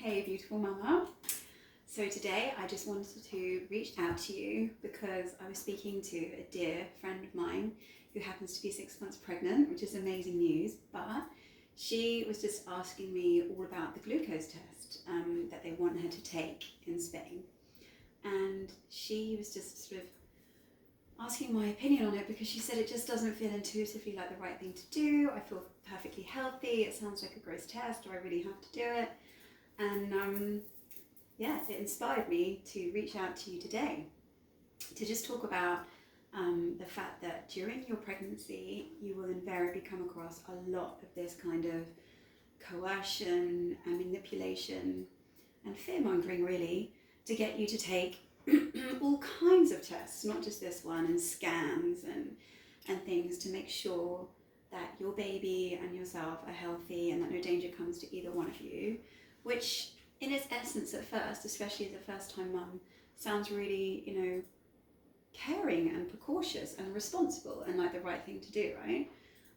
Hey beautiful mama. So today I just wanted to reach out to you because I was speaking to a dear friend of mine who happens to be 6 months pregnant, which is amazing news, but she was just asking me all about the glucose test that they want her to take in Spain. And she was just sort of asking my opinion on it because she said it just doesn't feel intuitively like the right thing to do. I feel perfectly healthy. It sounds like a gross test. Do I really have to do it? And yeah, it inspired me to reach out to you today to just talk about the fact that during your pregnancy you will invariably come across a lot of this kind of coercion and manipulation and fear-mongering, really, to get you to take all kinds of tests, not just this one, and scans and things to make sure that your baby and yourself are healthy and that no danger comes to either one of you, which in its essence at first, especially as a first-time mum, sounds really, caring and precautious and responsible and like the right thing to do, right?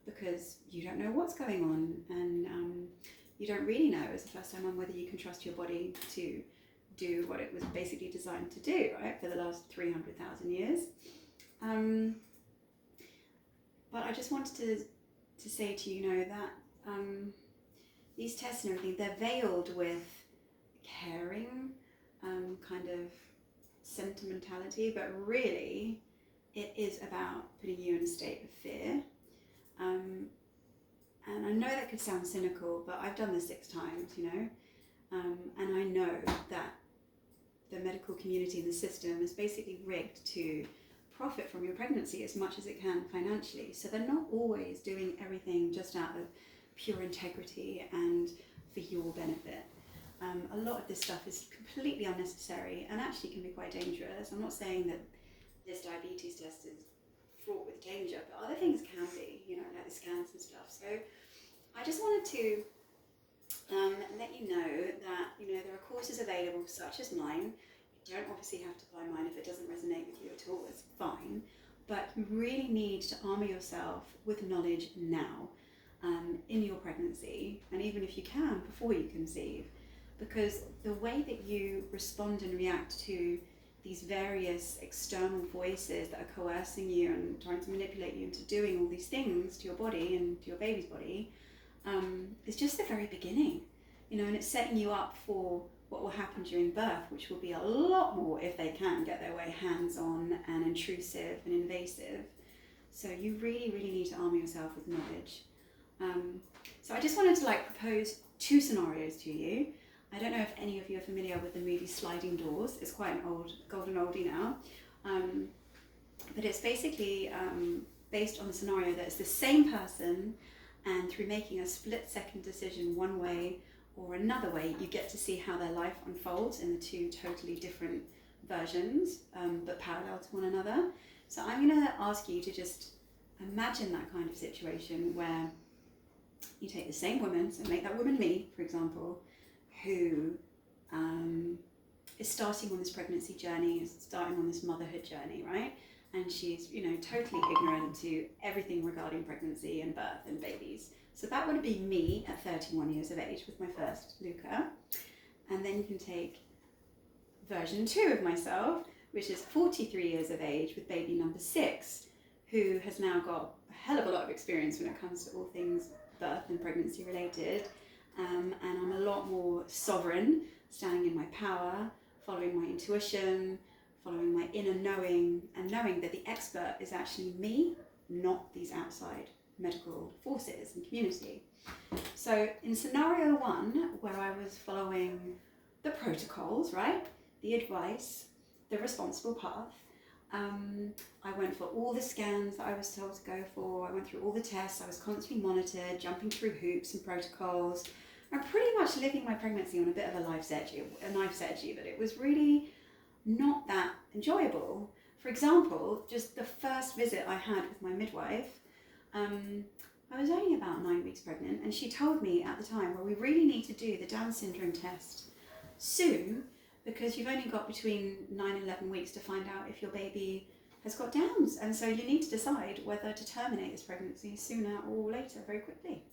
Because you don't know what's going on, and you don't really know as a first-time mum whether you can trust your body to do what it was basically designed to do, right, for the last 300,000 years. But I just wanted to say to you, that these tests and everything, they're veiled with caring, kind of sentimentality, but really it is about putting you in a state of fear. And I know that could sound cynical, but I've done this 6 times, and I know that the medical community and the system is basically rigged to profit from your pregnancy as much as it can financially. So they're not always doing everything just out of pure integrity and for your benefit. A lot of this stuff is completely unnecessary and actually can be quite dangerous. I'm not saying that this diabetes test is fraught with danger, but other things can be, like the scans and stuff. So I just wanted to let you know that there are courses available such as mine. You don't obviously have to buy mine if it doesn't resonate with you at all, it's fine, but you really need to armor yourself with knowledge now, in your pregnancy, and even if you can before you conceive, because the way that you respond and react to these various external voices that are coercing you and trying to manipulate you into doing all these things to your body and to your baby's body, is just the very beginning, and it's setting you up for what will happen during birth, which will be a lot more, if they can get their way, hands-on and intrusive and invasive. So you really, really need to armor yourself with knowledge. So I just wanted to propose 2 scenarios to you. I don't know if any of you are familiar with the movie Sliding Doors. It's quite an old, golden oldie now. But it's basically based on the scenario that it's the same person, and through making a split-second decision one way or another way, you get to see how their life unfolds in the 2 totally different versions, but parallel to one another. So I'm going to ask you to just imagine that kind of situation where you take the same woman, so make that woman me, for example, who is starting on this pregnancy journey, is starting on this motherhood journey, right? And she's, totally ignorant to everything regarding pregnancy and birth and babies. So that would be me at 31 years of age with my first Luca. And then you can take version 2 of myself, which is 43 years of age with baby number 6, who has now got a hell of a lot of experience when it comes to all things birth and pregnancy related. And I'm a lot more sovereign, standing in my power, following my intuition, following my inner knowing, and knowing that the expert is actually me, not these outside medical forces and community. So in scenario 1, where I was following the protocols, right, the advice, the responsible path, I went for all the scans that I was told to go for. I went through all the tests. I was constantly monitored, jumping through hoops and protocols. I'm pretty much living my pregnancy on a bit of a knife's edge, but it was really not that enjoyable. For example, just the first visit I had with my midwife, I was only about 9 weeks pregnant, and she told me at the time, well, we really need to do the Down syndrome test soon, because you've only got between 9 and 11 weeks to find out if your baby has got Downs, and so you need to decide whether to terminate this pregnancy sooner or later, very quickly.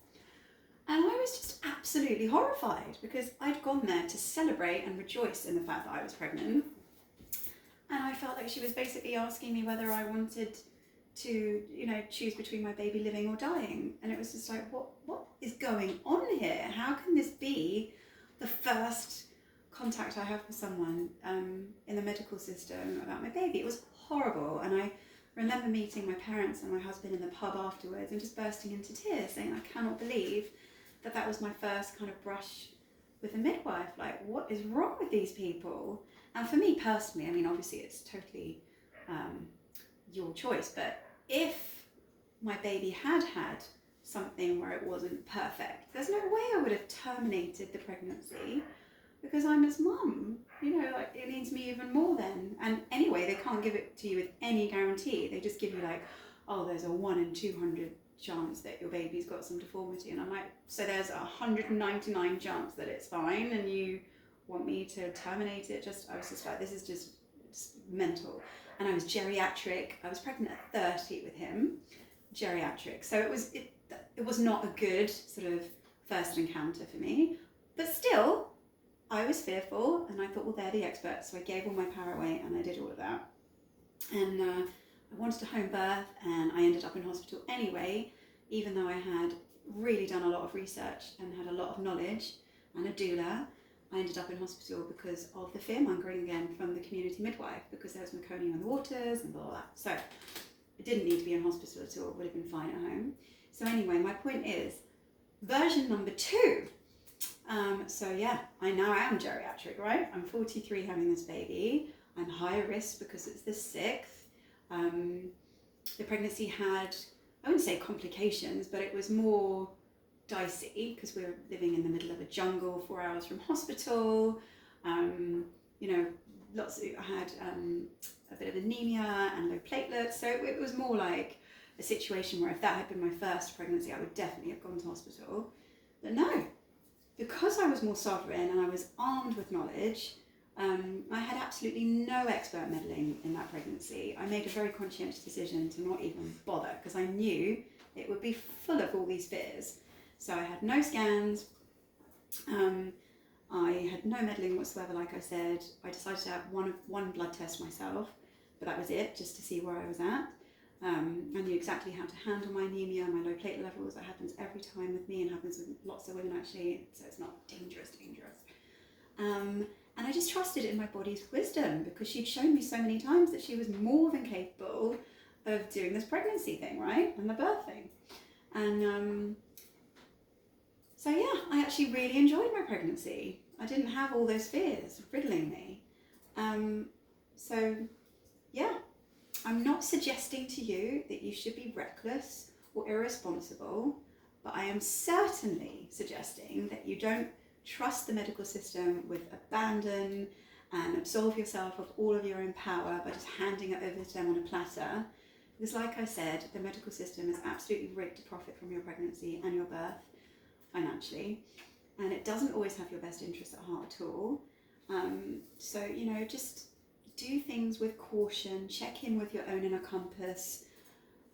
And I was just absolutely horrified because I'd gone there to celebrate and rejoice in the fact that I was pregnant. And I felt like she was basically asking me whether I wanted to, choose between my baby living or dying. And it was just like, what is going on here? How can this be the first contact I have with someone in the medical system about my baby? It was horrible. And I remember meeting my parents and my husband in the pub afterwards and just bursting into tears, saying, I cannot believe that was my first kind of brush with a midwife. Like, what is wrong with these people? And for me personally, I mean, obviously it's totally your choice, but if my baby had something where it wasn't perfect, there's no way I would have terminated the pregnancy, because I'm his mum. Like, it means me even more then. And anyway, they can't give it to you with any guarantee. They just give you like, oh, there's a 1 in 200 chance that your baby's got some deformity. And I'm like, so there's 199 chance that it's fine, and you want me to terminate it? I was just like, this is just mental. And I was geriatric. I was pregnant at 30 with him, geriatric. So it was not a good sort of first encounter for me. But still, I was fearful, and I thought, well, they're the experts. So I gave all my power away and I did all of that. And I wanted a home birth, and I ended up in hospital anyway, even though I had really done a lot of research and had a lot of knowledge and a doula. I ended up in hospital because of the fear-mongering again from the community midwife, because there was meconium in the waters and blah, blah, blah. So I didn't need to be in hospital at all. It would have been fine at home. So anyway, my point is, version number 2. So yeah, I now am geriatric, right? I'm 43 having this baby. I'm high risk because it's the 6th. The pregnancy had, I wouldn't say complications, but it was more dicey because we were living in the middle of a jungle, 4 hours from hospital. I had a bit of anemia and low platelets. So it was more like a situation where if that had been my first pregnancy, I would definitely have gone to hospital. But no, because I was more sovereign and I was armed with knowledge, I had absolutely no expert meddling in that pregnancy. I made a very conscientious decision to not even bother, because I knew it would be full of all these fears. So I had no scans, I had no meddling whatsoever, like I said. I decided to have one blood test myself, but that was it, just to see where I was at. I knew exactly how to handle my anemia, my low platelet levels. That happens every time with me and happens with lots of women actually, so it's not dangerous. And I just trusted in my body's wisdom, because she'd shown me so many times that she was more than capable of doing this pregnancy thing, right? And the birth thing. And so yeah, I actually really enjoyed my pregnancy. I didn't have all those fears riddling me. So yeah, I'm not suggesting to you that you should be reckless or irresponsible, but I am certainly suggesting that you don't trust the medical system with abandon and absolve yourself of all of your own power by just handing it over to them on a platter. Because like I said, the medical system is absolutely rigged to profit from your pregnancy and your birth financially, and it doesn't always have your best interests at heart at all. So, just do things with caution, check in with your own inner compass,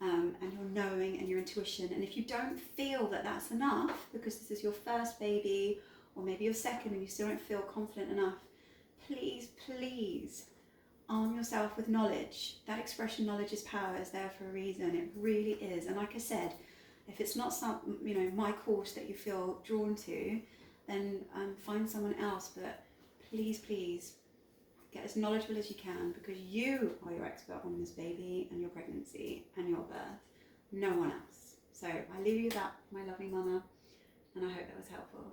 and your knowing and your intuition. And if you don't feel that that's enough, because this is your first baby, or maybe your second, and you still don't feel confident enough, please arm yourself with knowledge. That expression, knowledge is power, is there for a reason. It really is. And like I said, if it's not my course that you feel drawn to, then find someone else. But please get as knowledgeable as you can, because you are your expert on this baby and your pregnancy and your birth, no one else. So I leave you with that, my lovely mama, and I hope that was helpful.